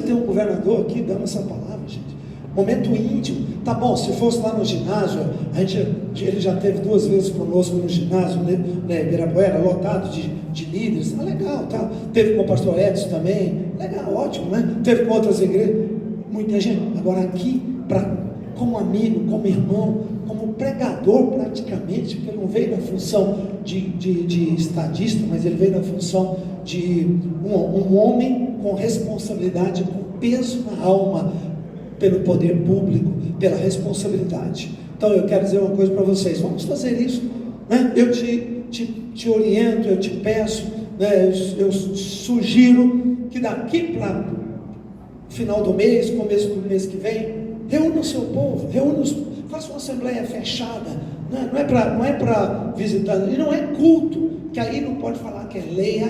Tem um governador aqui dando essa palavra, gente. Momento íntimo. Tá bom, se fosse lá no ginásio, ele já teve 2 vezes conosco no ginásio, né, Ibirapuera, lotado de líderes. Ah, legal, tá? Teve com o pastor Edson também. Legal, ótimo, né? Teve com outras igrejas. Muita gente. Agora aqui, como amigo, como irmão, como pregador praticamente, porque ele não veio na função de estadista, mas ele veio na função de um homem com responsabilidade, com peso na alma, pelo poder público, pela responsabilidade. Então eu quero dizer uma coisa para vocês, vamos fazer isso, né? Eu te oriento, eu te peço, né? Eu sugiro que daqui para final do mês, começo do mês que vem, reúna o seu povo, faça uma assembleia fechada, né? Não é para visitar, e não é culto, que aí não pode falar que é lei,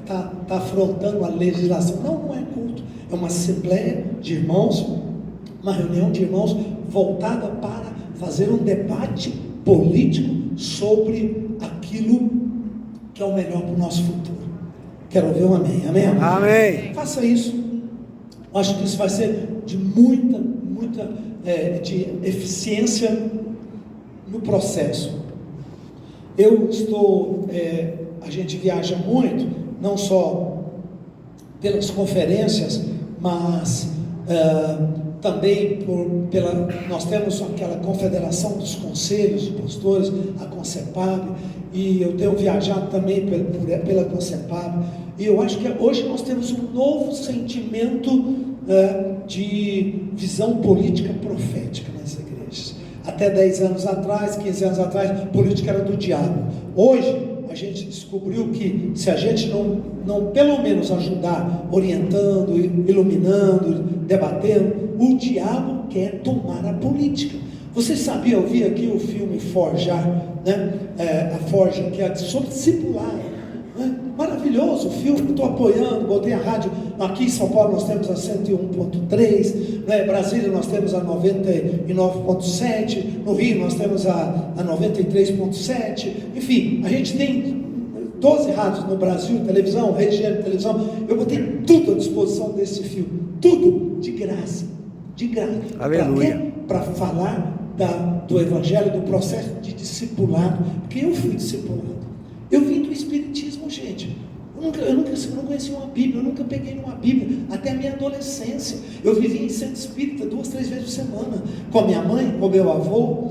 está afrontando a legislação. Não é culto, é uma assembleia de irmãos, uma reunião de irmãos voltada para fazer um debate político sobre aquilo que é o melhor para o nosso futuro. Quero ouvir um amém. Amém? Amém. Faça isso. Acho que isso vai ser de muita de eficiência no processo. A gente viaja muito, não só pelas conferências, mas também nós temos aquela confederação dos conselhos de pastores, a Concepab, e eu tenho viajado também pela Concepab, e eu acho que hoje nós temos um novo sentimento de visão política profética nas igrejas. Até 10 anos atrás, 15 anos atrás, política era do diabo. Hoje a gente descobriu que se a gente não pelo menos ajudar, orientando, iluminando, debatendo, o diabo quer tomar a política. Vocês sabiam, eu vi aqui o filme Forjar, né? A Forja, que é sobre discipulado, né? Maravilhoso o filme, estou apoiando, botei a rádio, aqui em São Paulo nós temos a 101.3, né? Brasília nós temos a 99.7, no Rio nós temos a 93.7, enfim, a gente tem 12 rádios no Brasil, televisão, rede de televisão. Eu botei tudo à disposição desse filme, tudo de graça, Aleluia. Para falar do evangelho, do processo de discipulado, porque eu fui discipulado, eu vim do Espiritismo, gente. Eu não conhecia uma Bíblia, eu nunca peguei uma Bíblia, até a minha adolescência. Eu vivia em centro espírita 2, 3 vezes por semana, com a minha mãe, com o meu avô.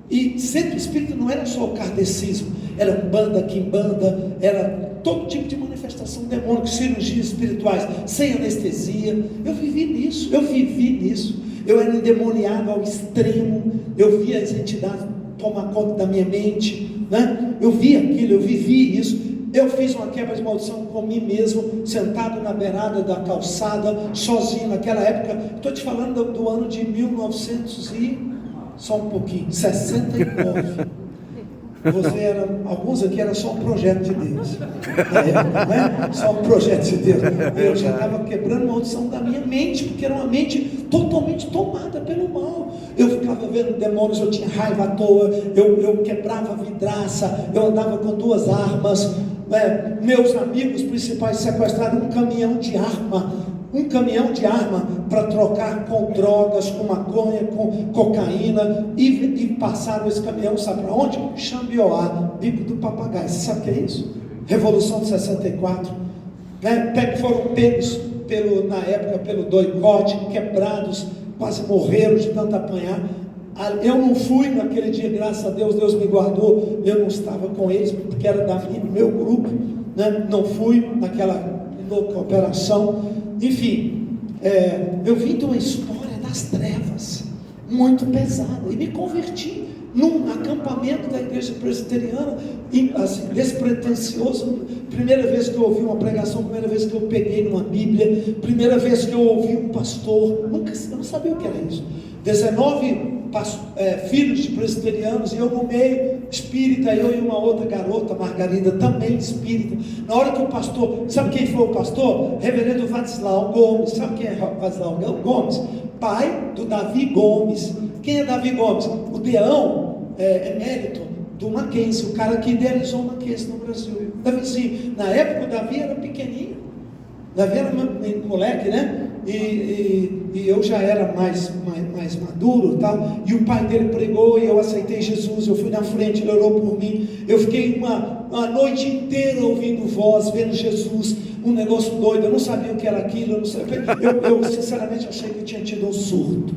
E centro espírita não era só o kardecismo, era banda, quimbanda, era todo tipo de manifestação demônica, cirurgias espirituais, sem anestesia. Eu vivi nisso, eu era endemoniado ao extremo, eu via as entidades tomar conta da minha mente, né? Eu vi aquilo, eu vivi isso. Eu fiz uma quebra de maldição com mim mesmo, sentado na beirada da calçada, sozinho naquela época. Estou te falando do ano de 1900 e... só um pouquinho, 69. Alguns aqui era só um projeto de Deus. Né? Só um projeto de Deus. Eu já estava quebrando a maldição da minha mente, porque era uma mente totalmente tomada pelo mal. Eu ficava vendo demônios, eu tinha raiva à toa, eu quebrava vidraça, eu andava com 2 armas. Meus amigos principais sequestraram um caminhão de arma para trocar com drogas, com maconha, com cocaína, e passaram esse caminhão, sabe para onde? Xambioá, Bico do Papagaio. Você sabe o que é isso? Revolução de 64, né? Foram pegos na época pelo doicote, quebrados, quase morreram de tanto apanhar. Eu não fui naquele dia, graças a Deus, Deus me guardou, eu não estava com eles, porque era do meu grupo, né? Não fui naquela louca operação. Enfim, eu vim de uma história das trevas, muito pesada, e me converti num acampamento da igreja presbiteriana, assim, despretensioso. Primeira vez que eu ouvi uma pregação, primeira vez que eu peguei numa Bíblia, primeira vez que eu ouvi um pastor, eu não sabia o que era isso. 19 filhos de presbiterianos, e eu no meio, espírita, eu e uma outra garota, Margarida, também espírita. Na hora que o pastor, sabe quem foi o pastor? Reverendo Vadislau Gomes. Sabe quem é Vadislau Gomes? Pai do Davi Gomes. Quem é Davi Gomes? O deão emérito do Mackenzie, o cara que idealizou o Mackenzie no Brasil. Davizinho, na época o Davi era pequenininho, Davi era moleque, né? E eu já era mais maduro, tal, e o pai dele pregou e eu aceitei Jesus. Eu fui na frente, ele orou por mim. Eu fiquei uma noite inteira ouvindo voz, vendo Jesus, um negócio doido. Eu não sabia o que era aquilo, eu sinceramente achei que eu tinha tido um surto.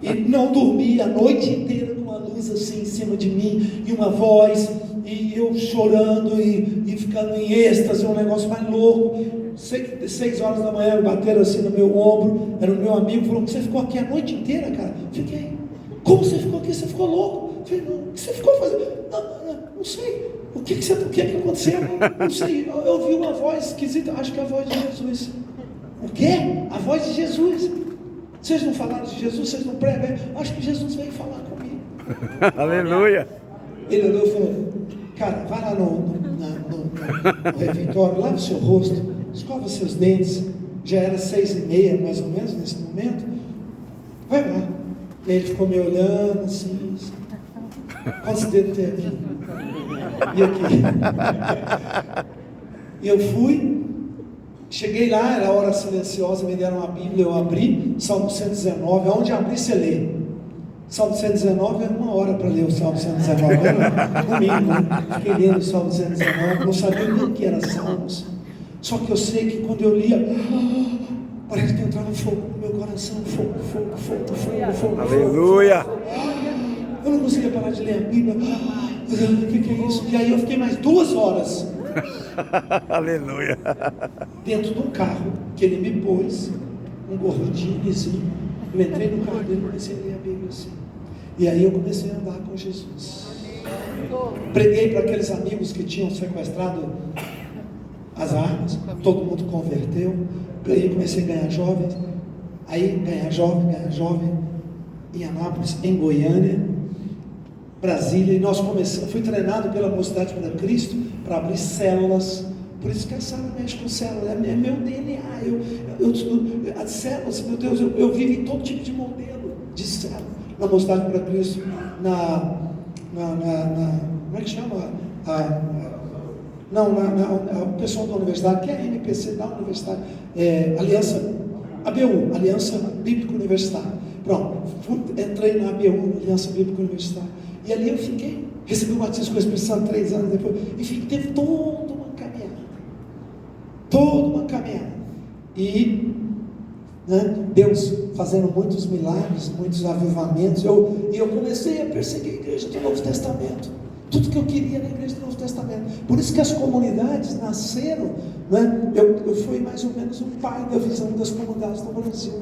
E não dormi a noite inteira com uma luz assim em cima de mim, e uma voz, e eu chorando e ficando em êxtase, um negócio mais louco. 6 horas da manhã bateram assim no meu ombro, era o meu amigo, falou: você ficou aqui a noite inteira, cara? Fiquei. Como você ficou aqui? Você ficou louco? Falei: não, o que você ficou fazendo? Não sei. O que aconteceu? Não sei. Eu ouvi uma voz esquisita, acho que é a voz de Jesus. O quê? A voz de Jesus. Vocês não falaram de Jesus? Vocês não pregam? Acho que Jesus veio falar comigo. Aleluia. Ele olhou e falou: cara, vai lá no refeitório, lava o seu rosto, escova seus dentes. Já era 6h30 mais ou menos nesse momento. Vai lá. E ele ficou me olhando assim. Quantos dedos tem aqui? E aqui? E eu fui. Cheguei lá, era hora silenciosa, me deram uma Bíblia, eu abri, Salmo 119, aonde abri você lê. Salmo 119 é 1 hora para ler o Salmo 119, no mínimo, né? Fiquei lendo o Salmo 119, não sabia nem o que era Salmos. Só que eu sei que quando eu lia, parece que entrava fogo no meu coração, fogo. Aleluia. Eu não conseguia parar de ler a Bíblia. O que é isso? E aí eu fiquei mais 2 horas. Aleluia. Dentro de um carro que ele me pôs, um gordinho, eu entrei no carro dele e comecei a ler a Bíblia assim. E aí eu comecei a andar com Jesus. Preguei para aqueles amigos que tinham sequestrado as armas, todo mundo converteu. Aí comecei a ganhar jovens. Aí ganhar jovem em Anápolis, em Goiânia, Brasília, e nós começamos. Fui treinado pela Mocidade para Cristo para abrir células. Por isso que a Sara mexe com células, é meu DNA. As células, meu Deus, eu vivo em todo tipo de modelo de célula. Na Mocidade para Cristo, como é que chama? O pessoal da universidade, que é a NPC da universidade, ABU, Aliança Bíblica Universitária. Pronto, entrei na ABU, Aliança Bíblica Universitária. E ali eu fiquei, recebi o batismo com o Espírito Santo 3 anos depois, e teve toda uma caminhada. E Deus fazendo muitos milagres, muitos avivamentos. E eu comecei a perseguir a igreja do Novo Testamento. Tudo que eu queria na igreja do Novo Testamento. Por isso que as comunidades nasceram. Eu fui mais ou menos o pai da visão das comunidades no Brasil.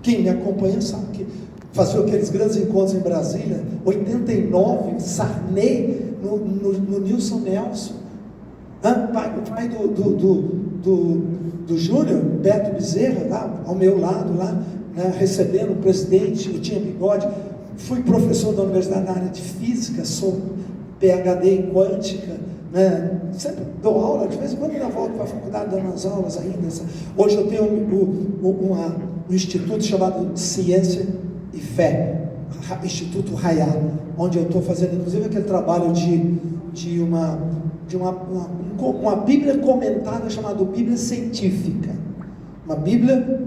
Quem me acompanha sabe que fazia aqueles grandes encontros em Brasília. 89, Sarney no Nilson Nelson. O pai do Júnior, Beto Bezerra, lá ao meu lado, lá, recebendo o presidente, eu tinha bigode. Fui professor da universidade na área de física, sou PhD em quântica, sempre dou aula, de vez em quando eu volto para a faculdade dando as aulas ainda. Hoje eu tenho um instituto chamado Ciência e Fé, Instituto Raiá, onde eu estou fazendo inclusive aquele trabalho de uma Bíblia comentada chamada Bíblia Científica. Uma Bíblia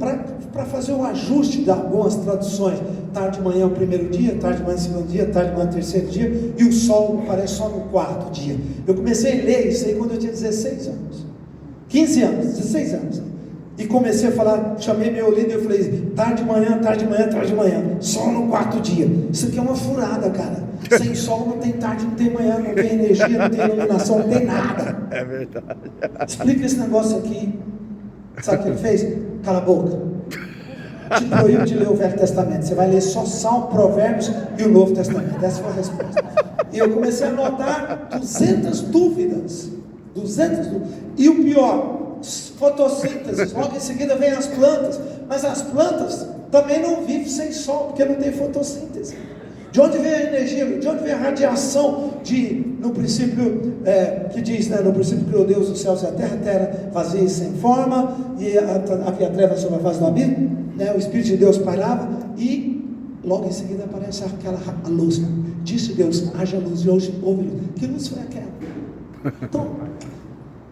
para fazer o ajuste de algumas traduções. Tarde de manhã é o primeiro dia, tarde de manhã é o segundo dia, tarde de manhã é o terceiro dia, e o sol aparece só no 4º dia. Eu comecei a ler isso aí quando eu tinha 16 anos, 15 anos, 16 anos. E comecei a falar, chamei meu líder e eu falei: tarde de manhã, sol no 4º dia. Isso aqui é uma furada, cara. Sem sol não tem tarde, não tem manhã, não tem energia, não tem iluminação, não tem nada. É verdade. Explica esse negócio aqui. Sabe o que ele fez? Cala a boca. Te proíbo de ler o Velho Testamento. Você vai ler só Salmo, Provérbios e o Novo Testamento. Essa foi a resposta. E eu comecei a anotar 200 dúvidas. E o pior, fotossíntese. Logo em seguida vem as plantas. Mas as plantas também não vivem sem sol, porque não tem fotossíntese. De onde vem a energia? De onde vem a radiação? No princípio, que diz, no princípio criou Deus os céus e a terra vazia e sem forma, e havia trevas sobre a face do abismo, o Espírito de Deus pairava, e logo em seguida aparece a luz. Disse Deus: haja luz, e hoje houve luz. Que luz foi aquela? Então,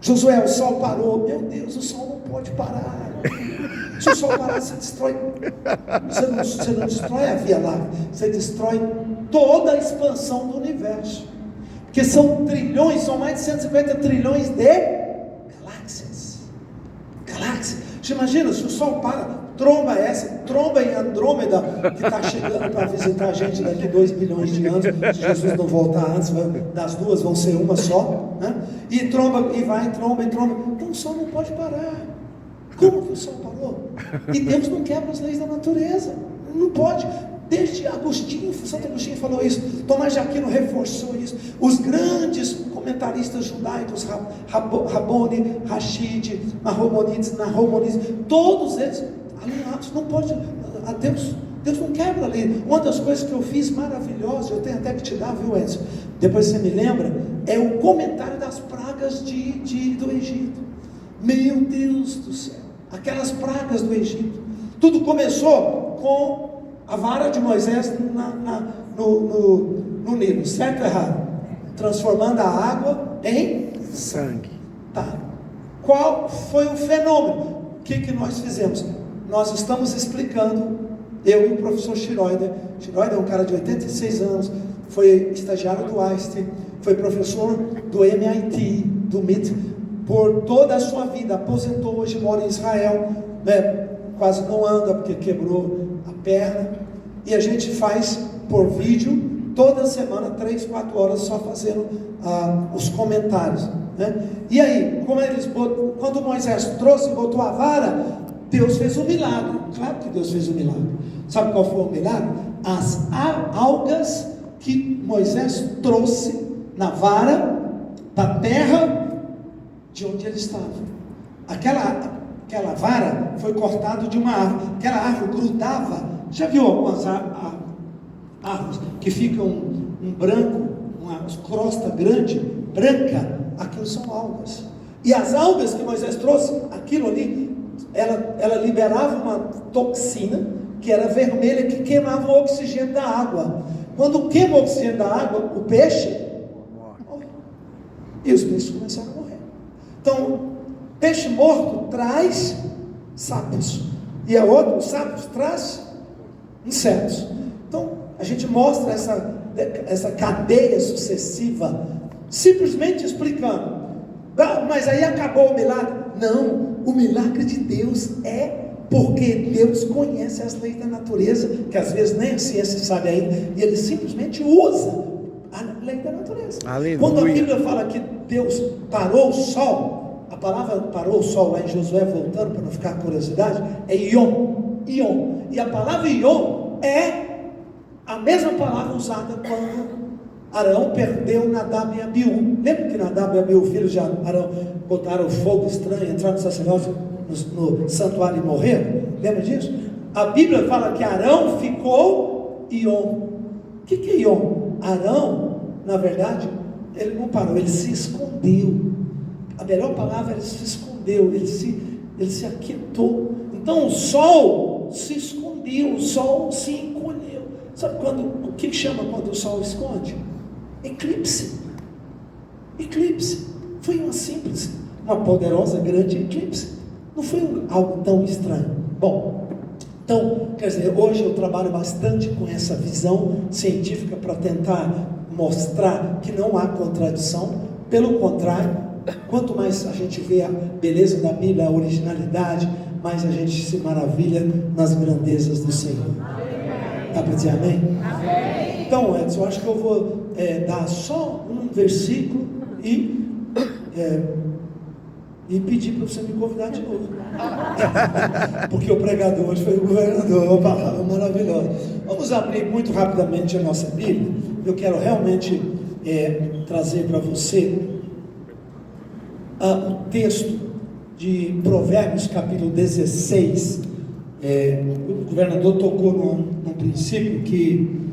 Josué, o sol parou. Meu Deus, o sol não pode parar. Se o Sol parar, você destrói. Você não destrói a Via Láctea, você destrói toda a expansão do universo. Porque são trilhões, são mais de 150 trilhões de galáxias. Galáxias. Você imagina, se o Sol para, tromba em Andrômeda, que está chegando para visitar a gente daqui 2 bilhões de anos, se Jesus não voltar antes, das duas vão ser uma só, né? E tromba, e vai, tromba. Então o Sol não pode parar. Como que o Sol parou? E Deus não quebra as leis da natureza, não pode. Desde Agostinho, Santo Agostinho falou isso, Tomás de Aquino reforçou isso, os grandes comentaristas judaicos, Raboni, Rashid, Nahomonides, todos eles alinhados, não pode, Deus não quebra a lei. Uma das coisas que eu fiz maravilhosa, eu tenho até que te dar, viu, Edson? Depois você me lembra, é o comentário das pragas do Egito. Meu Deus do céu, aquelas pragas do Egito, tudo começou com a vara de Moisés no Nilo, certo ou errado? Transformando a água em sangue. Tá. Qual foi o fenômeno? O que nós fizemos? Nós estamos explicando, eu e o professor Schroeder é um cara de 86 anos, foi estagiário do Einstein, foi professor do MIT, do MIT, por toda a sua vida, aposentou, hoje mora em Israel, né? Quase não anda porque quebrou a perna, e a gente faz por vídeo, toda semana, 3, 4 horas, só fazendo os comentários, né? E aí, quando Moisés trouxe e botou a vara, Deus fez um milagre. Claro que Deus fez um milagre. Sabe qual foi o milagre? As algas que Moisés trouxe na vara da terra de onde ele estava. Aquela vara foi cortada de uma árvore. Aquela árvore grudava. Já viu algumas árvores que ficam um branco, uma crosta grande, branca? Aquilo são algas. E as algas que Moisés trouxe, aquilo ali, ela liberava uma toxina que era vermelha, que queimava o oxigênio da água. Quando queima o oxigênio da água, o peixe morre. E os peixes começaram a morrer. Então, peixe morto traz sapos, e a outro, sapos traz insetos. Então, a gente mostra essa cadeia sucessiva, simplesmente explicando. Mas aí acabou o milagre? Não, o milagre de Deus é porque Deus conhece as leis da natureza, que às vezes nem a ciência sabe ainda, e Ele simplesmente usa a lei da natureza. Aleluia. Quando a Bíblia fala que Deus parou o sol, a palavra parou o sol lá em Josué, voltando para não ficar curiosidade, é Ion, e a palavra Ion é a mesma palavra usada quando Arão perdeu Nadab e Abiú. Lembra que Nadab e Abiú, filhos de Arão, botaram fogo estranho, entraram no sacerdócio, no santuário e morreram? Lembra disso? A Bíblia fala que Arão ficou Ion. O que é Ion? Arão, na verdade, ele não parou, ele se escondeu. A melhor palavra, ele se escondeu, ele se aquietou. Então o sol se escondeu, o sol se encolheu. Sabe o que chama quando o sol esconde? Eclipse. Foi uma poderosa, grande eclipse. Não foi algo tão estranho. Bom, então, quer dizer, hoje eu trabalho bastante com essa visão científica para tentar mostrar que não há contradição. Pelo contrário, quanto mais a gente vê a beleza da Bíblia, a originalidade, mais a gente se maravilha nas grandezas do Senhor. Dá para dizer amém? Amém. Então, Edson, eu acho que eu vou dar só um versículo e pedir para você me convidar de novo. Porque o pregador hoje foi o governador, uma palavra maravilhosa. Vamos abrir muito rapidamente a nossa Bíblia. Eu quero realmente trazer para você o texto de Provérbios capítulo 16. O governador tocou num princípio que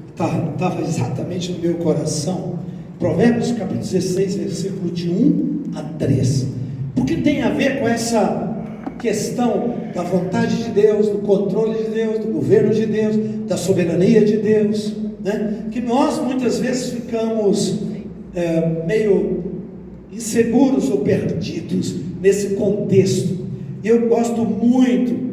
estava exatamente no meu coração. Provérbios capítulo 16, versículo de 1 a 3, porque tem a ver com essa questão da vontade de Deus, do controle de Deus, do governo de Deus, da soberania de Deus, né? Que nós muitas vezes ficamos meio inseguros ou perdidos nesse contexto. E eu gosto muito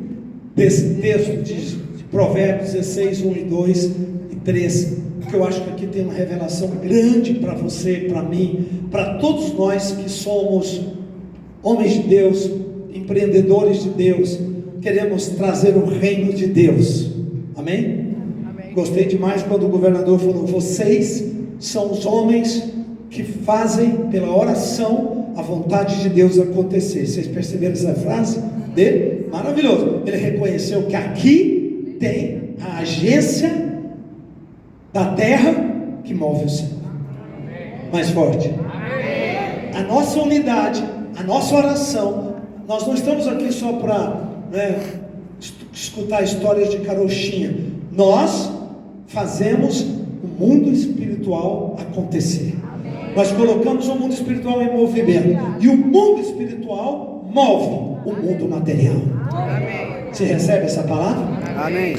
desse texto de Provérbios 16, 1 e 2 e 3, porque eu acho que aqui tem uma revelação grande para você, para mim, para todos nós que somos homens de Deus, empreendedores de Deus, queremos trazer o reino de Deus. Amém? Amém. Gostei demais quando o governador falou: vocês são os homens que fazem pela oração a vontade de Deus acontecer. Vocês perceberam essa frase dele? Maravilhoso. Ele reconheceu que aqui tem a agência da terra que move o céu. Mais forte. A nossa unidade, a nossa oração. Nós não estamos aqui só para escutar histórias de carochinha. Nós fazemos o mundo espiritual acontecer. Nós colocamos o mundo espiritual em movimento. E o mundo espiritual move o mundo material. Amém. Você recebe essa palavra? Amém.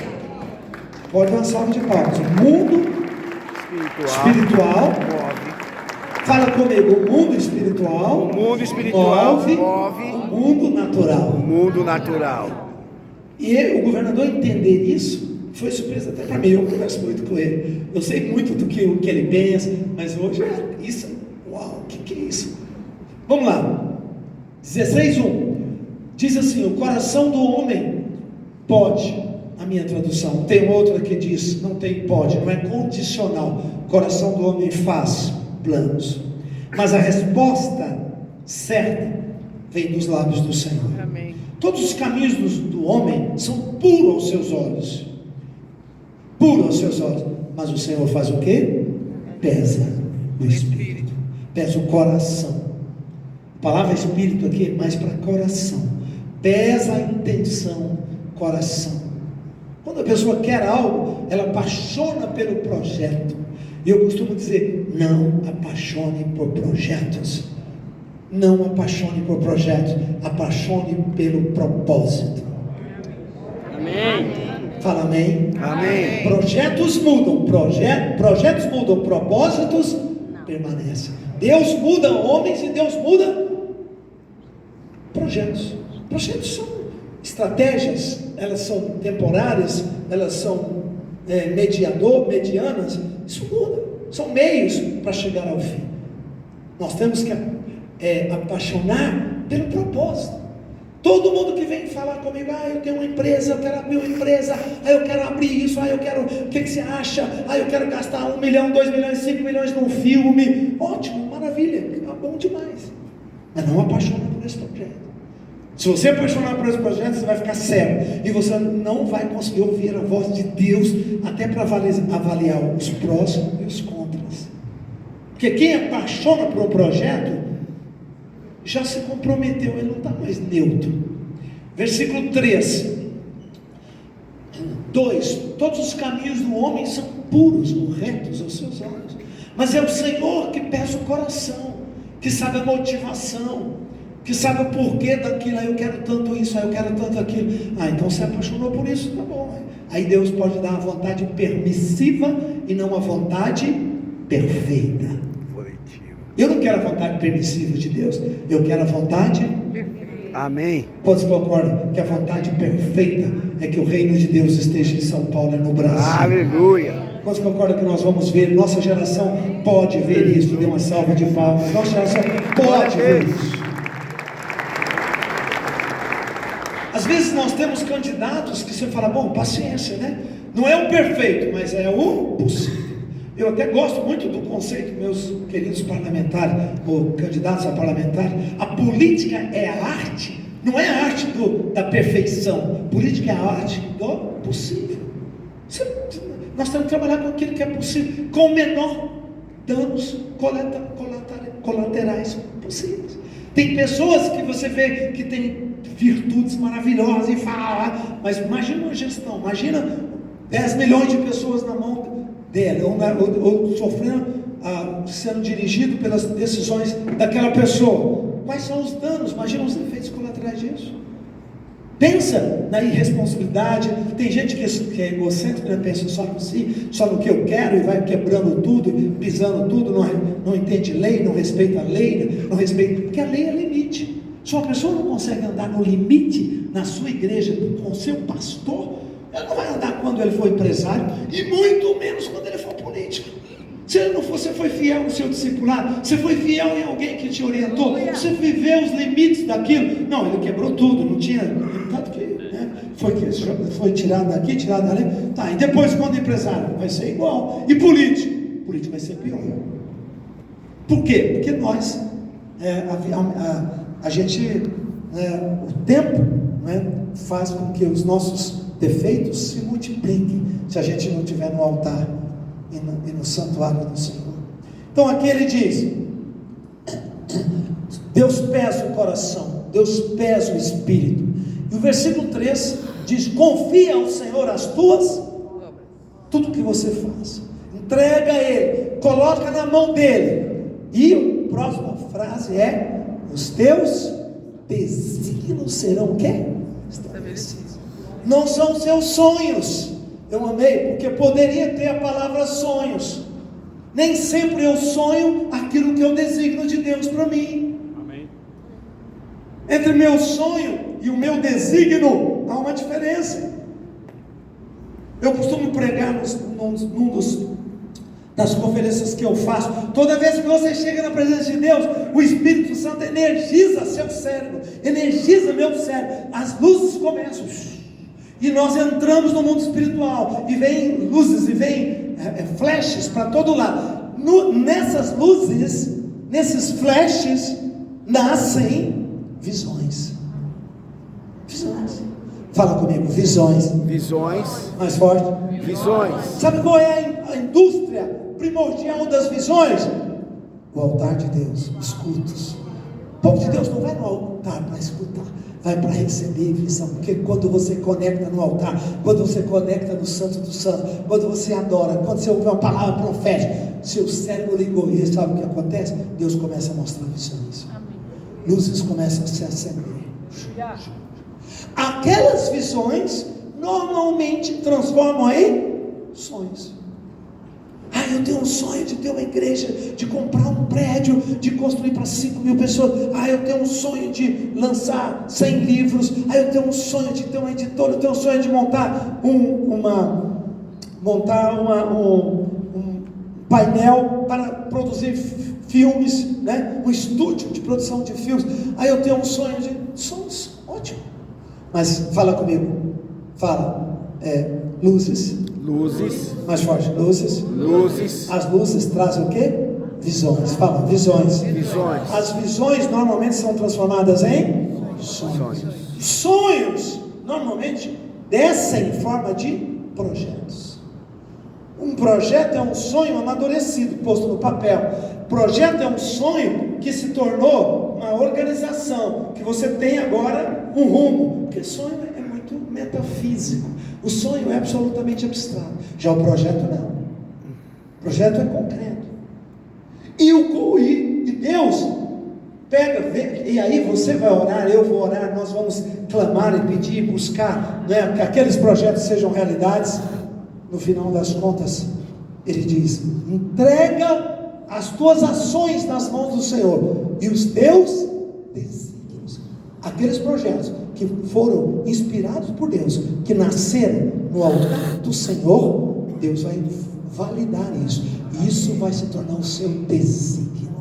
Pode dar uma salva de palmas. O mundo espiritual move. Fala comigo. O mundo espiritual move o mundo natural. O mundo natural. E o governador entender isso foi surpresa até para mim. Eu converso muito com ele. Eu sei muito do que ele pensa, mas hoje isso, uau, o que é isso? Vamos lá. 16:1 diz assim: o coração do homem pode. A minha tradução. Tem outra que diz: não tem pode, não é condicional. O coração do homem faz planos, mas a resposta certa vem dos lábios do Senhor. Amém. Todos os caminhos do homem são puros aos seus olhos. Puro aos seus olhos. Mas o Senhor faz o quê? Pesa o espírito. Pesa o coração. A palavra espírito aqui é mais para coração. Pesa a intenção, coração. Quando a pessoa quer algo, ela apaixona pelo projeto. E eu costumo dizer: não apaixone por projetos. Não apaixone por projetos. Apaixone pelo propósito. Amém. Fala amém. Amém. Projetos mudam, projetos mudam, propósitos permanecem. Deus muda homens e Deus muda projetos. Projetos são estratégias, elas são temporárias, elas são medianas. Isso muda, são meios para chegar ao fim. Nós temos que apaixonar pelo propósito. Todo mundo que vem falar comigo: eu tenho uma empresa, eu quero abrir uma empresa, eu quero abrir isso, eu quero, o que você acha? Eu quero gastar 1 milhão, 2 milhões, 5 milhões num filme. Ótimo, maravilha, é bom demais. Mas não apaixona por esse projeto. Se você apaixonar por esse projeto, você vai ficar cego, e você não vai conseguir ouvir a voz de Deus, até para avaliar os prós e os contras. Porque quem apaixona por um projeto já se comprometeu, ele não está mais neutro. Versículo 3, 2: todos os caminhos do homem são puros ou retos aos seus olhos, mas é o Senhor que pesa o coração, que sabe a motivação, que sabe o porquê daquilo. Eu quero tanto isso, eu quero tanto aquilo. Então você apaixonou por isso, tá bom. Aí Deus pode dar a vontade permissiva e não a vontade perfeita. Eu não quero a vontade permissiva de Deus, eu quero a vontade perfeita. Amém. Quantos concordam que a vontade perfeita é que o reino de Deus esteja em São Paulo e no Brasil? Aleluia. Quantos concordam que nós vamos ver? Nossa geração pode ver isso. Dê uma salva de palmas. Nossa geração pode ver isso. Às vezes nós temos candidatos que você fala: bom, paciência, né? Não é o perfeito, mas é o possível. Eu até gosto muito do conceito, meus queridos parlamentares, ou candidatos a parlamentares. A política é a arte, não é a arte da perfeição. Política é a arte do possível. Nós temos que trabalhar com aquilo que é possível, com o menor danos colaterais possíveis. Tem pessoas que você vê que tem virtudes maravilhosas e fala, mas imagina uma gestão, imagina 10 milhões de pessoas na mão dela, ou sofrendo, sendo dirigido pelas decisões daquela pessoa. Quais são os danos? Imagina os efeitos colaterais disso. Pensa na irresponsabilidade. Tem gente que é egocêntrica, né? Pensa só no si, só no que eu quero, e vai quebrando tudo, pisando tudo, não entende lei, não respeita a lei, não respeita, porque a lei é limite. Se uma pessoa não consegue andar no limite na sua igreja com o seu pastor, ela não vai andar quando ele for empresário, e muito menos quando ele for político. Se ele não for, você foi fiel no seu discipulado, você foi fiel em alguém que te orientou, você viveu os limites daquilo. Não, ele quebrou tudo, não tinha, tanto que foi tirado daqui, tirado dali. Tá, e depois quando empresário, vai ser igual. E político? Político vai ser pior. Por quê? Porque nós, a gente, o tempo, faz com que os nossos defeitos se multipliquem, se a gente não estiver no altar e no santuário do Senhor. Então aqui ele diz: Deus pesa o coração, Deus pesa o espírito. E o versículo 3 diz: confia ao Senhor as tuas, tudo que você faz, entrega a Ele, coloca na mão dele. E a próxima frase é: os teus desígnios serão o quê? Estabelecidos. Não são seus sonhos. Eu amei, porque poderia ter a palavra sonhos. Nem sempre eu sonho aquilo que eu designo de Deus para mim. Amém. Entre meu sonho e o meu desígnio há uma diferença. Eu costumo pregar das conferências que eu faço. Toda vez que você chega na presença de Deus, o Espírito Santo energiza seu cérebro, energiza meu cérebro. As luzes começam, e nós entramos no mundo espiritual, e vem luzes, e vem flashes para todo lado. Nessas luzes, nesses flashes, nascem visões. Visões. Fala comigo, visões. Visões. Mais forte. Visões. Sabe qual é a indústria primordial das visões? O altar de Deus, os cultos. O povo de Deus não vai no altar para escutar, vai para receber visão. Porque quando você conecta no altar, quando você conecta no Santo dos Santos, quando você adora, quando você ouve uma palavra profética, seu cérebro ligou. E sabe o que acontece? Deus começa a mostrar visões. Luzes começam a se acender. Aquelas visões normalmente transformam em sonhos. Eu tenho um sonho de ter uma igreja, de comprar um prédio, de construir para 5.000 pessoas. Eu tenho um sonho de lançar 100 livros. Eu tenho um sonho de ter uma editora. Eu tenho um sonho de montar um painel para produzir filmes, um estúdio de produção de filmes. Eu tenho um sonho de sonhos, ótimo. Mas fala comigo, fala, luzes. Luzes. Mais forte, luzes. Luzes. As luzes trazem o quê? Visões. Fala, visões. Visões. As visões normalmente são transformadas em sonhos. Sonhos normalmente descem em forma de projetos. Um projeto é um sonho amadurecido, posto no papel. Projeto é um sonho que se tornou uma organização, que você tem agora um rumo. Porque sonho é muito metafísico. O sonho é absolutamente abstrato. Já o projeto não. O projeto é concreto. E Deus pega, vê, e aí você vai orar, eu vou orar, nós vamos clamar e pedir, buscar, que aqueles projetos sejam realidades. No final das contas, Ele diz: entrega as tuas ações nas mãos do Senhor, e os teus desígnios, aqueles projetos que foram inspirados por Deus, que nasceram no altar do Senhor, Deus vai validar isso, e isso vai se tornar o seu desígnio,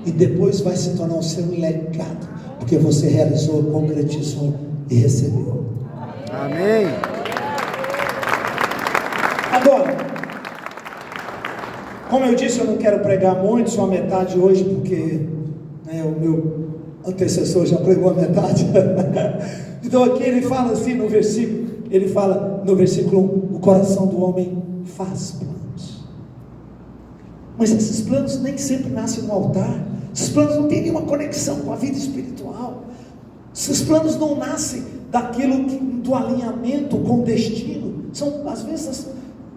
e depois vai se tornar o seu legado, porque você realizou, concretizou e recebeu. Amém. Agora, como eu disse, eu não quero pregar muito, só a metade hoje, porque o meu antecessor já pregou a metade. Então aqui ele fala assim no versículo, ele fala no versículo 1, o coração do homem faz planos, mas esses planos nem sempre nascem no altar. Esses planos não têm nenhuma conexão com a vida espiritual. Esses planos não nascem do alinhamento com o destino. São às vezes,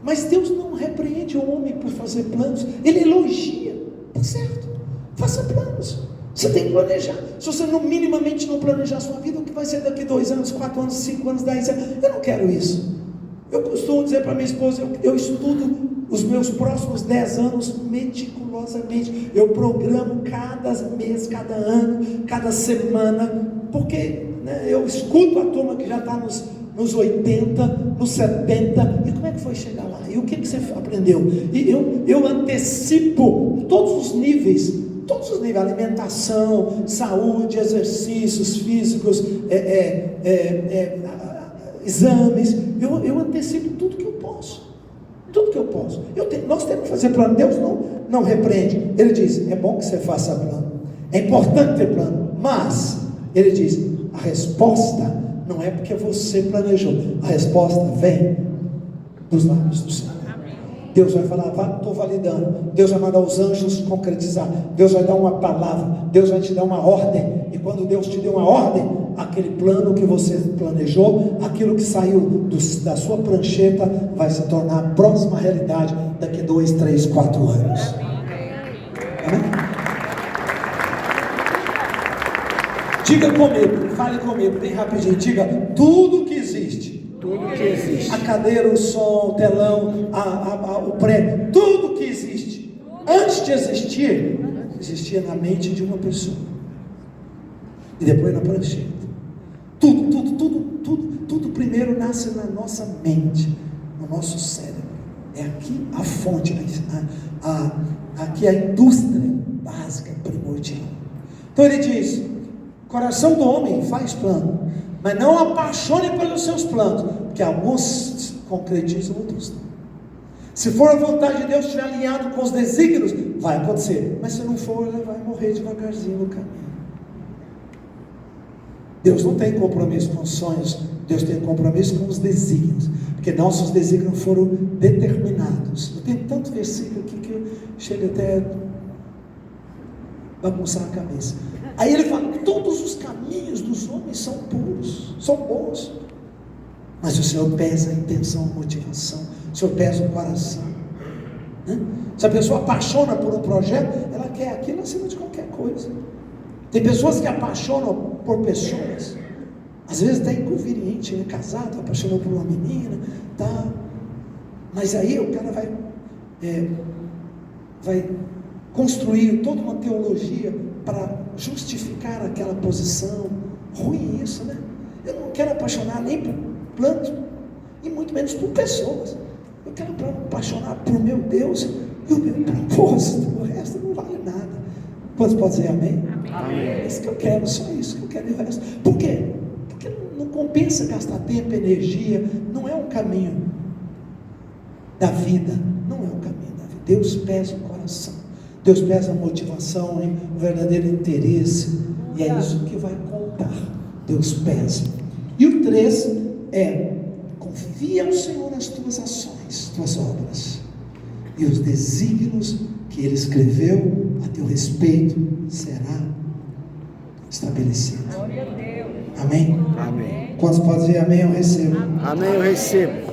mas Deus não repreende o homem por fazer planos, Ele elogia. Tá certo, faça planos. Você tem que planejar. Se você minimamente não planejar a sua vida, o que vai ser daqui 2 anos, 4 anos, 5 anos, 10 anos? Eu não quero isso. Eu costumo dizer para minha esposa, eu estudo os meus próximos 10 anos meticulosamente. Eu programo cada mês, cada ano, cada semana, porque eu escuto a turma que já está nos 80, nos 70, e como é que foi chegar lá? E o que você aprendeu? E eu antecipo todos os níveis, alimentação, saúde, exercícios físicos, exames, eu antecipo tudo que eu posso. Nós temos que fazer plano. Deus não repreende. Ele diz, é bom que você faça plano, é importante ter plano, mas ele diz, a resposta não é porque você planejou, a resposta vem dos lábios do Senhor. Deus vai falar, estou validando. Deus vai mandar os anjos concretizar. Deus vai dar uma palavra. Deus vai te dar uma ordem. E quando Deus te deu uma ordem, aquele plano que você planejou, aquilo que saiu da sua prancheta, vai se tornar a próxima realidade daqui 2, 3, 4 anos. Amém? Diga comigo, fale comigo, bem rapidinho. Diga, tudo que existe. Tudo que existe. A cadeira, o som, o telão, o prédio, tudo que existe. Antes de existir, existia na mente de uma pessoa. E depois na prancheta. Tudo primeiro nasce na nossa mente, no nosso cérebro. É aqui a fonte, aqui a indústria básica, primordial. Então ele diz, o coração do homem faz plano, mas não apaixone pelos seus planos, porque alguns concretizam, outros não. Se for a vontade de Deus, estiver alinhado com os desígnios, vai acontecer, mas se não for, ele vai morrer devagarzinho no caminho. Deus não tem compromisso com os sonhos, Deus tem compromisso com os desígnios, porque nossos desígnios foram determinados. Eu tenho tanto versículo aqui que chega até bagunçar a cabeça. Aí ele fala, todos os caminhos dos homens são puros, são bons, mas o Senhor pesa a intenção, a motivação, o Senhor pesa o coração, né? Se a pessoa apaixona por um projeto, ela quer aquilo acima de qualquer coisa. Tem pessoas que apaixonam por pessoas, às vezes até inconveniente, é casado, apaixonou por uma menina, tá? Mas aí o cara vai construir toda uma teologia para justificar aquela posição. Ruim isso, né? Eu não quero apaixonar nem por plantas, e muito menos por pessoas. Eu quero apaixonar por meu Deus e o meu propósito. O resto não vale nada. Quantos podem dizer amém? Amém. É isso que eu quero, só isso que eu quero. E o resto. Por quê? Porque não compensa gastar tempo, energia. Não é um caminho da vida. Não é um caminho da vida. Deus pesa o coração. Deus pesa a motivação, hein? O verdadeiro interesse. E é isso que vai contar. Deus pesa. E o 3 é: confia ao Senhor nas tuas ações, tuas obras, e os desígnios que Ele escreveu a teu respeito será estabelecido. Glória a Deus. Amém? Amém. Quantos podem dizer amém? Eu recebo. Amém, eu recebo.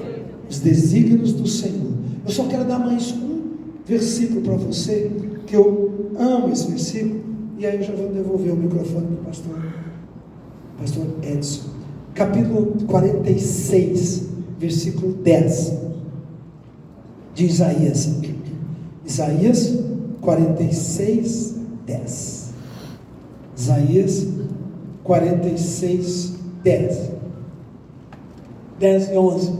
Os desígnios do Senhor. Eu só quero dar mais um versículo para você, que eu amo esse versículo, e aí eu já vou devolver o microfone para o pastor Edson. Capítulo 46, versículo 10 de Isaías. Isaías 46, 10. Isaías 46, 10. 10 e 11.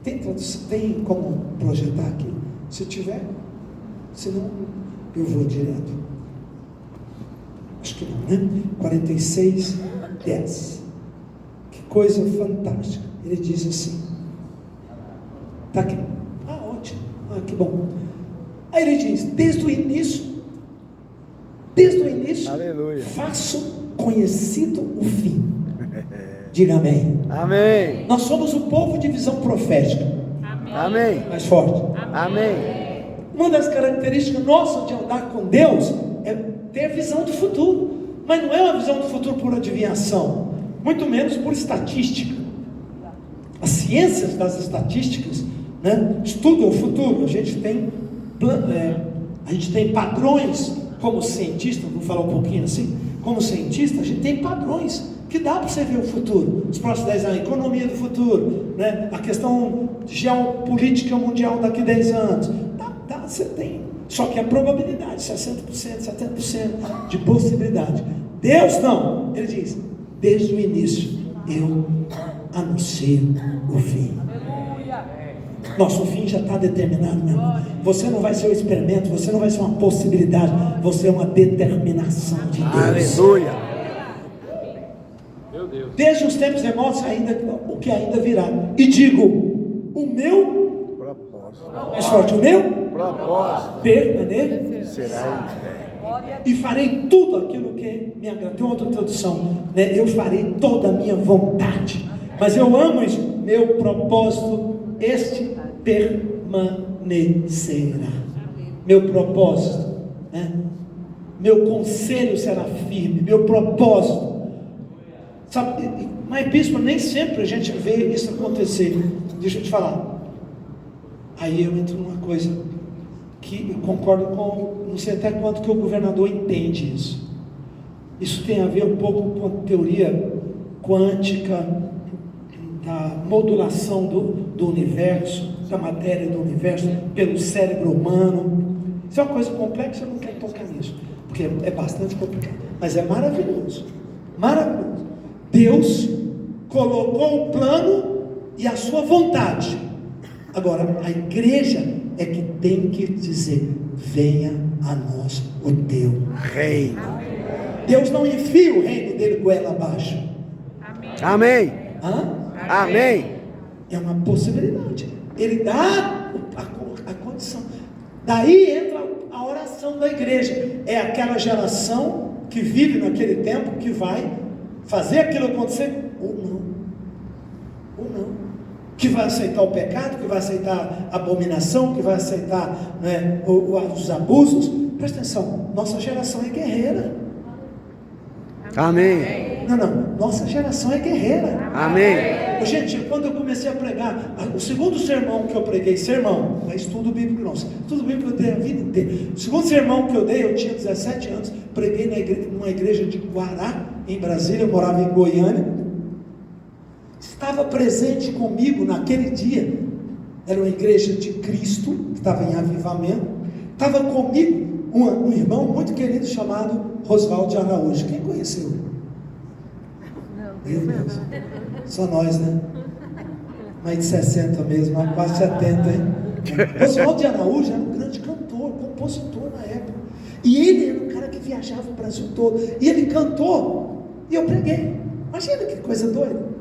Tem tradução? Tem como projetar aqui? Se tiver, senão eu vou direto. Acho que não, né? 46, 10. Que coisa fantástica. Ele diz assim. Está aqui. Ótimo. Que bom. Aí ele diz, desde o início, aleluia, faço conhecido o fim. Diga amém. Amém. Nós somos o povo de visão profética. Amém. Mais forte. Amém. Uma das características nossas de andar com Deus é ter visão do futuro. Mas não é uma visão do futuro por adivinhação, muito menos por estatística. As ciências das estatísticas, né, estudam o futuro. A gente tem padrões como cientista. Vou falar um pouquinho assim. Como cientista, a gente tem padrões que dá para você ver o futuro, os próximos 10 anos, a economia do futuro, né, a questão geopolítica mundial daqui a 10 anos. Você tem. Só que a probabilidade, 60%, 70% de possibilidade. Deus não. Ele diz, desde o início, eu anuncio o fim. Nosso fim já está determinado, meu irmão. Você não vai ser um experimento, você não vai ser uma possibilidade, você é uma determinação de Deus. Aleluia. Desde os tempos remotos, ainda o que ainda virá. E digo, o meu Propósito. mais forte, o meu Propósito. permanecerá. Será entregue. E farei tudo aquilo que me agrada. Tem outra tradução, né? Eu farei toda a minha vontade. Mas eu amo isso. Meu propósito, este permanecerá. Meu propósito, né? Meu conselho será firme. Meu propósito. Sabe, mas bispo, nem sempre a gente vê isso acontecer. Deixa eu te falar. Aí eu entro numa coisa que eu concordo com, não sei até quanto que o governador entende isso. Isso tem a ver um pouco com a teoria quântica, da modulação do universo, da matéria do universo, pelo cérebro humano. Isso é uma coisa complexa, eu não quero tocar nisso, porque é bastante complicado, mas é maravilhoso, maravilhoso. Deus colocou o plano e a sua vontade. Agora, a igreja é que tem que dizer: venha a nós o teu reino. Deus não enfia o reino dele goela abaixo. Amém. Hã? Amém. É uma possibilidade. Ele dá a condição. Daí entra a oração da igreja. É aquela geração que vive naquele tempo que vai fazer aquilo acontecer ou não. Ou não. Que vai aceitar o pecado, que vai aceitar a abominação, que vai aceitar, né, os abusos. Presta atenção, nossa geração é guerreira. Amém. Não, nossa geração é guerreira. Amém. Gente, quando eu comecei a pregar, o segundo sermão que eu preguei, sermão, não é estudo bíblico não, estudo bíblico eu dei a vida inteira. O segundo sermão que eu dei, eu tinha 17 anos, preguei numa igreja de Guará, em Brasília, eu morava em Goiânia. Estava presente comigo naquele dia, era uma igreja de Cristo, que estava em avivamento. Estava comigo um irmão muito querido chamado Rosvaldo de Araújo. Quem conheceu? Meu Deus, só nós, né? Mais de 60 mesmo, quase 70, hein? Rosvaldo de Araújo era um grande cantor, compositor na época. E ele era um cara que viajava o Brasil todo. E ele cantou, e eu preguei. Imagina que coisa doida.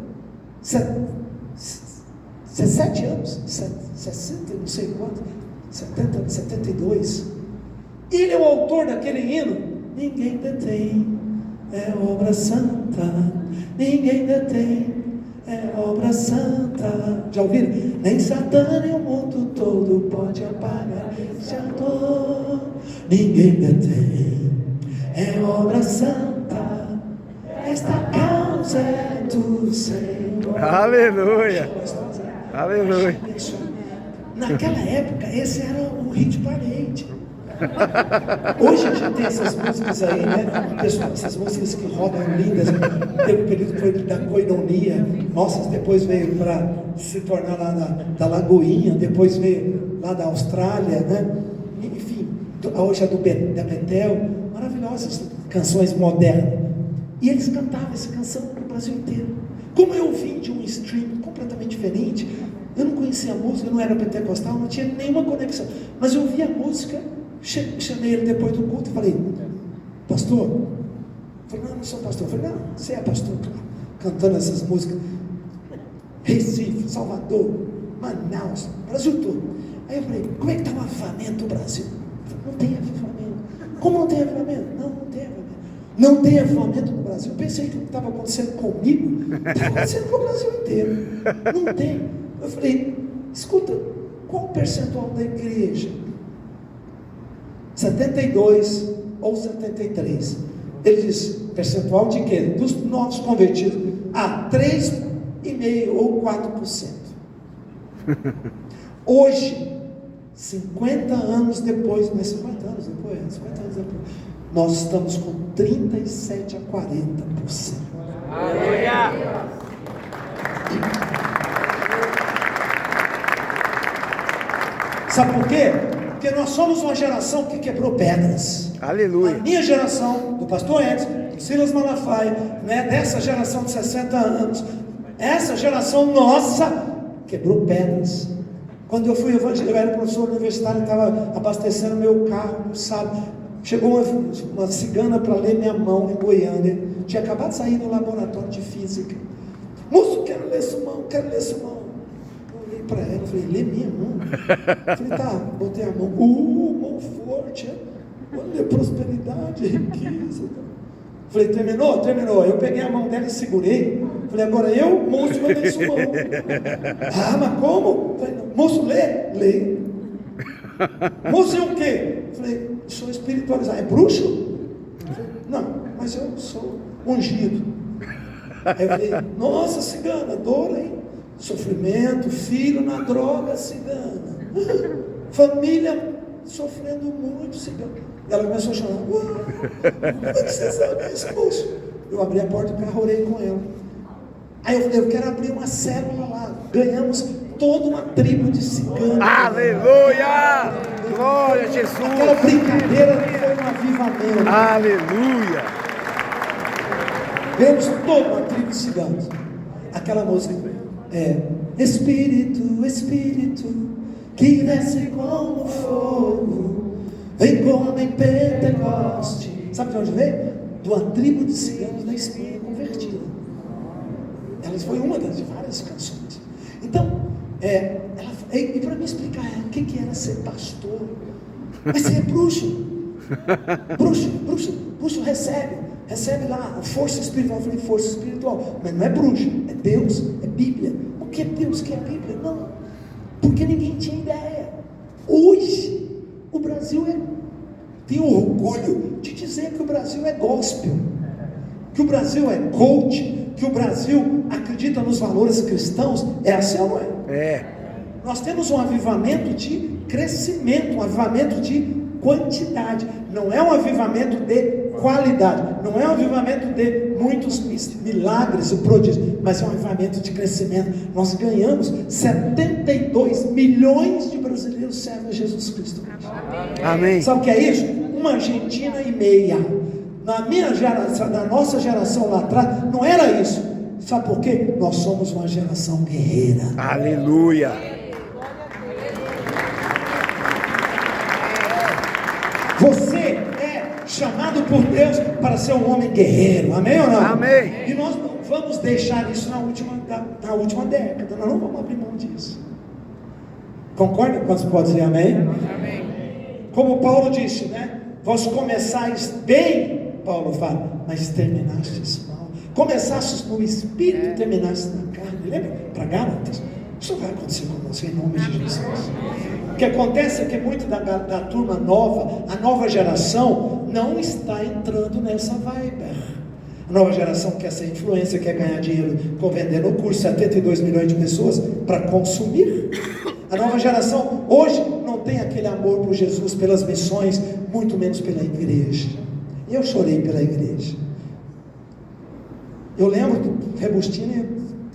17 anos, 60, não sei quanto, 70, 72. Ele é o autor daquele hino. Ninguém detém, é obra santa. Ninguém detém, é obra santa. Já ouviram? Nem Satã nem o mundo todo pode apagar esse dor. Ninguém detém, é obra santa. Esta causa é do Senhor. Aleluia. Aleluia. Naquela época, esse era o hit parade. Hoje a gente tem essas músicas aí, né? Pessoal, essas músicas que rodam lindas. Teve um período que foi da coinonia. Nossa, depois veio para se tornar lá da Lagoinha, depois veio lá da Austrália, né? Enfim, hoje é da Betel. Maravilhosas canções modernas. E eles cantavam essa canção no Brasil inteiro. Como eu vim de um stream completamente diferente, eu não conhecia a música, eu não era pentecostal, não tinha nenhuma conexão. Mas eu ouvi a música, chamei ele depois do culto e falei: pastor? Ele falou: não sou pastor. Eu falei: não, você é pastor, claro. Cantando essas músicas. Recife, Salvador, Manaus, Brasil todo. Aí eu falei: como é que está o avivamento do Brasil? Ele falou: não tem avivamento. Como não tem avivamento? Não tem avivamento. Não tem avivamento no Brasil. Eu pensei que o que estava acontecendo comigo estava acontecendo com o Brasil inteiro. Não tem. Eu falei: escuta, qual o percentual da igreja? 72 ou 73. Ele diz: percentual de quê? Dos novos convertidos, 3,5% ou 4%. Hoje, 50 anos depois, mas 50 anos depois, nós estamos com 37 a 40%. Aleluia. Sabe por quê? Porque nós somos uma geração que quebrou pedras. Aleluia. A minha geração, do pastor Edson, Silas Malafaia, né, dessa geração de 60 anos, essa geração nossa, quebrou pedras. Quando eu fui eu era professor universitário, estava abastecendo meu carro no sábado. Chegou uma cigana para ler minha mão em Goiânia. Tinha acabado de sair do laboratório de física. Moço, quero ler sua mão, quero ler sua mão. Eu olhei para ela, falei, lê minha mão. Eu falei, tá, botei a mão. Mão forte. Olha, prosperidade, riqueza. Falei, terminou? Terminou. Eu peguei a mão dela e segurei. Falei, agora eu, moço, vou ler sua mão. Ah, mas como? Falei, moço, lê? Lê. Moço, é o quê? Falei, sou espiritualizado. É bruxo? Falei, não, mas eu sou ungido. Aí eu falei, nossa, cigana, dor, hein? Sofrimento, filho na droga, cigana. Família sofrendo muito, cigana. Ela começou a chorar. Como é que você sabe isso, moço? Eu abri a porta do carro, orei com ela. Aí eu falei, eu quero abrir uma célula lá. Ganhamos toda uma tribo de ciganos. Aleluia! Glória a Jesus! Aquela brincadeira foi um avivamento. Aleluia! Ganhamos toda uma tribo de ciganos. Aquela música Espírito, Espírito, que desce como fogo, vem como em Pentecoste. Sabe de onde veio? De uma tribo de ciganos da Espanha convertida. Elas foi uma das várias canções. Então, e para me explicar o que era ser pastor, mas você é bruxo. Bruxo recebe lá a força espiritual. Eu falei, força espiritual, mas não é bruxo, é Deus, é Bíblia. O que é Deus, o que é Bíblia? Não, porque ninguém tinha ideia. Hoje, o Brasil tem orgulho de dizer que o Brasil é gospel, que o Brasil é coach, que o Brasil acredita nos valores cristãos. É assim ou não é? É. Nós temos um avivamento de crescimento, um avivamento de quantidade, não é um avivamento de qualidade, não é um avivamento de muitos milagres e prodígios, mas é um avivamento de crescimento. Nós ganhamos 72 milhões de brasileiros servem a Jesus Cristo. Amém. Sabe o que é isso? Uma Argentina e meia. Na minha geração, na nossa geração lá atrás, não era isso. Sabe por quê? Nós somos uma geração guerreira. Aleluia. Você é chamado por Deus para ser um homem guerreiro, amém ou não? Amém. E nós não vamos deixar isso na última década, nós não vamos abrir mão disso. Concorda? Quantos podem dizer amém? Amém. Como Paulo disse, né? Vós começais bem, Paulo fala, mas terminastes mal. Começastes no espírito e terminastes na carne. Lembra? Para Gálatas. Isso vai acontecer com você em nome de Jesus. O que acontece é que muito da turma nova, a nova geração, não está entrando nessa vibe. A nova geração quer ser influência, quer ganhar dinheiro com vendendo curso, 72 milhões de pessoas para consumir. A nova geração hoje não tem aquele amor por Jesus, pelas missões, muito menos pela igreja. Eu chorei pela igreja. Eu lembro do Rebustino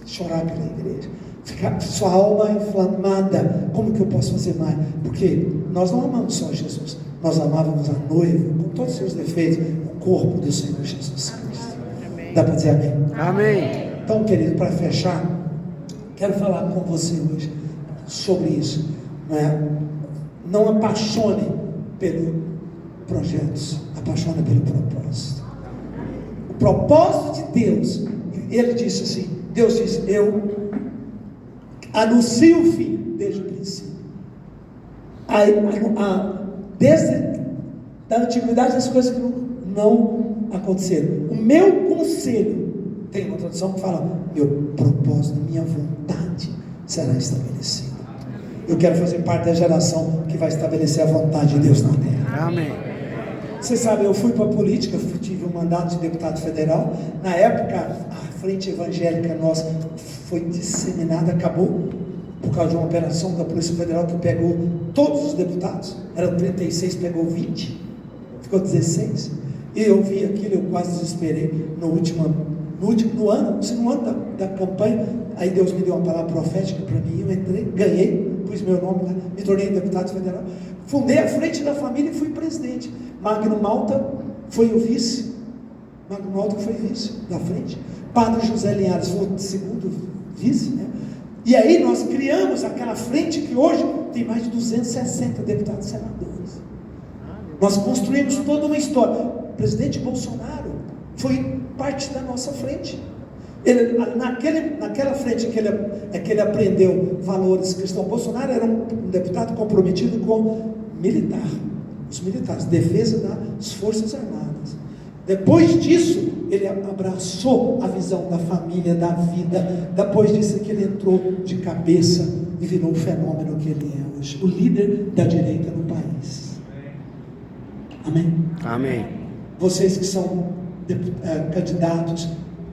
chorar pela igreja. Ficar sua alma inflamada. Como que eu posso fazer mais? Porque nós não amamos só Jesus, nós amávamos a noiva, com todos os seus defeitos, o corpo do Senhor Jesus Cristo. Amém. Dá para dizer amém? Amém. Então, querido, para fechar, quero falar com você hoje sobre isso. Não apaixone pelos projetos, apaixone pelo propósito. O propósito de Deus, ele disse assim, Deus disse, eu anuncio o fim desde o princípio. Desde a antiguidade as coisas que não aconteceram. O meu conselho, tem uma tradução que fala, meu propósito, minha vontade será estabelecida. Eu quero fazer parte da geração que vai estabelecer a vontade de Deus na terra. Amém. Você sabe, eu fui para a política, tive um mandato de deputado federal. Na época, a frente evangélica nossa foi disseminada, acabou por causa de uma operação da Polícia Federal que pegou todos os deputados. Eram 36, pegou 20, ficou 16. E eu vi aquilo, eu quase desesperei no ano da campanha. Aí Deus me deu uma palavra profética para mim, eu entrei, ganhei, pus meu nome lá, me tornei deputado federal, fundei a Frente da Família e fui presidente. Magno Malta foi o vice, Magnaldo foi vice da frente, Padre José Linhares foi o segundo vice, né? E aí nós criamos aquela frente que hoje tem mais de 260 deputados e senadores. Nós construímos toda uma história. O presidente Bolsonaro foi parte da nossa frente. Ele, naquela frente que ele aprendeu valores cristãos. Bolsonaro era um deputado comprometido com militar, os militares, defesa das Forças Armadas. Depois disso, ele abraçou a visão da família, da vida. Depois disso que ele entrou de cabeça e virou o fenômeno que ele é hoje, o líder da direita no país. Amém? Amém. Vocês que são candidatos,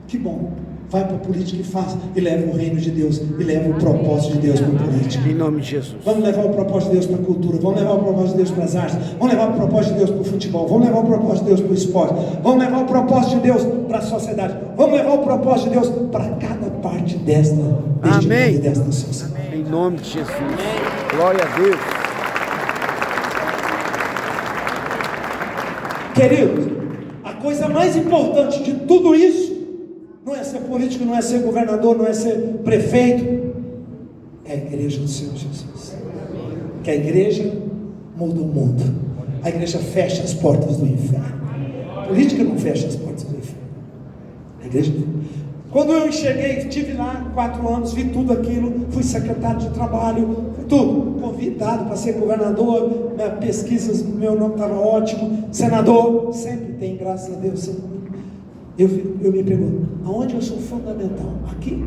que bom. Vai para a política e faça, e leva o reino de Deus, e leva o propósito de Deus para a política. Em nome de Jesus. Vamos levar o propósito de Deus para a cultura, vamos levar o propósito de Deus para as artes, vamos levar o propósito de Deus para o futebol, vamos levar o propósito de Deus para o esporte, vamos levar o propósito de Deus para a sociedade, vamos levar o propósito de Deus para cada parte deste Amém. mundo e desta sociedade. Em nome de Jesus. Glória a Deus. Queridos, a coisa mais importante de tudo isso não é ser político, não é ser governador, não é ser prefeito, é a igreja do Senhor Jesus. Que a igreja muda o mundo, a igreja fecha as portas do inferno. A política não fecha as portas do inferno, a igreja. Quando eu cheguei, estive lá 4 anos, vi tudo aquilo, fui secretário de trabalho, fui tudo, convidado para ser governador, minhas pesquisas, meu nome estava ótimo, senador, sempre tem, graças a Deus. Eu me pergunto, aonde eu sou fundamental? Aqui,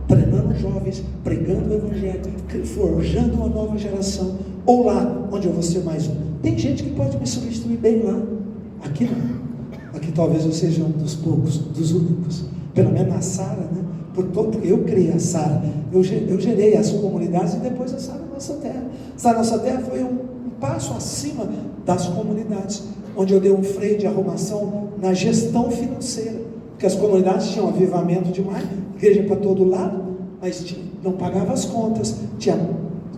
treinando jovens, pregando o evangelho, forjando uma nova geração, ou lá, onde eu vou ser mais um? Tem gente que pode me substituir bem lá, aqui não. Aqui talvez eu seja um dos poucos, dos únicos, pelo menos a Sara, né? Eu criei a Sara, eu gerei as comunidades e depois a Sara Nossa Terra. Sara Nossa Terra foi um passo acima das comunidades, onde eu dei um freio de arrumação na gestão financeira, porque as comunidades tinham avivamento demais, igreja para todo lado, mas não pagava as contas, tinha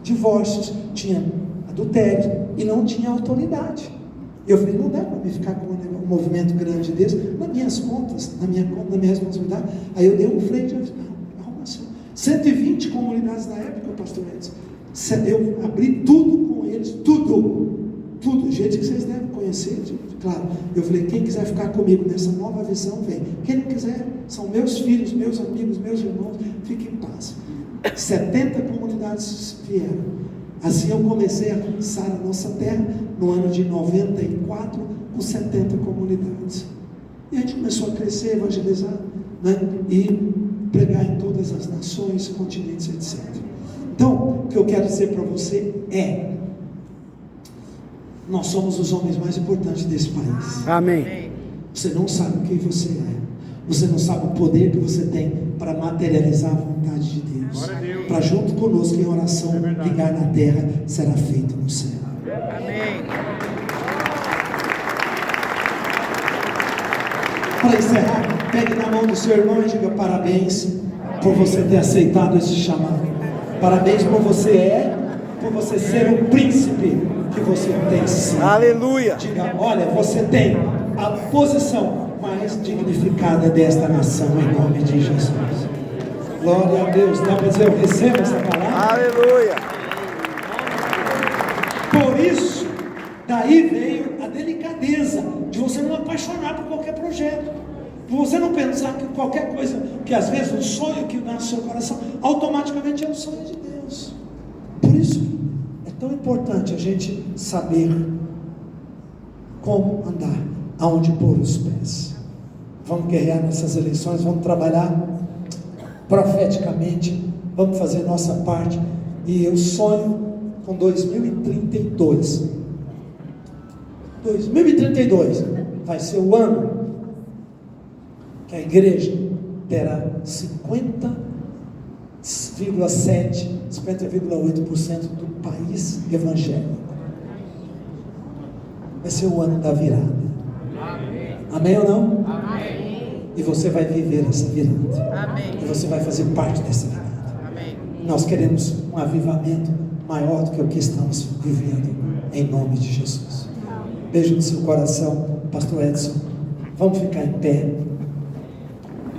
divórcios, tinha adultério e não tinha autoridade. Eu falei, não dá para me ficar com um movimento grande desse nas minhas contas, na minha responsabilidade. Aí eu dei um freio de arrumação. 120 comunidades na época, pastor Edson. Eu abri tudo com eles, tudo, gente que vocês devem conhecer, claro. Eu falei, quem quiser ficar comigo nessa nova visão, vem. Quem não quiser, são meus filhos, meus amigos, meus irmãos, fiquem em paz. 70 comunidades vieram. Assim eu comecei a começar a Nossa Terra no ano de 94, com 70 comunidades. E a gente começou a crescer, evangelizar, né? E pregar em todas as nações, continentes, etc. Então, o que eu quero dizer para você é: nós somos os homens mais importantes desse país. Amém. Você não sabe quem você é. Você não sabe o poder que você tem para materializar a vontade de Deus. Para junto conosco em oração ligar na terra, será feito no céu. Amém. Para encerrar, pegue na mão do seu irmão e diga parabéns por você ter aceitado esse chamado. Parabéns por você ser o príncipe que você tem sido. Aleluia. Diga, olha, você tem a posição mais dignificada desta nação, em nome de Jesus. Glória a Deus. Dá para dizer, eu recebo essa palavra? Aleluia. Por isso, daí veio a delicadeza de você não apaixonar por qualquer projeto, de você não pensar que qualquer coisa, que às vezes um sonho que nasce no seu coração, automaticamente é um sonho de Deus. Por isso, é tão importante a gente saber como andar, aonde pôr os pés. Vamos guerrear nessas eleições, vamos trabalhar profeticamente, vamos fazer nossa parte. E eu sonho com 2032. 2032 vai ser o ano que a igreja terá 50,8% do país evangélico. Vai ser o ano da virada. Amém ou não? Amém. E você vai viver essa virada. Amém. E você vai fazer parte dessa virada. Amém. Nós queremos um avivamento maior do que o que estamos vivendo, em nome de Jesus. Beijo no seu coração, pastor Edson. Vamos ficar em pé.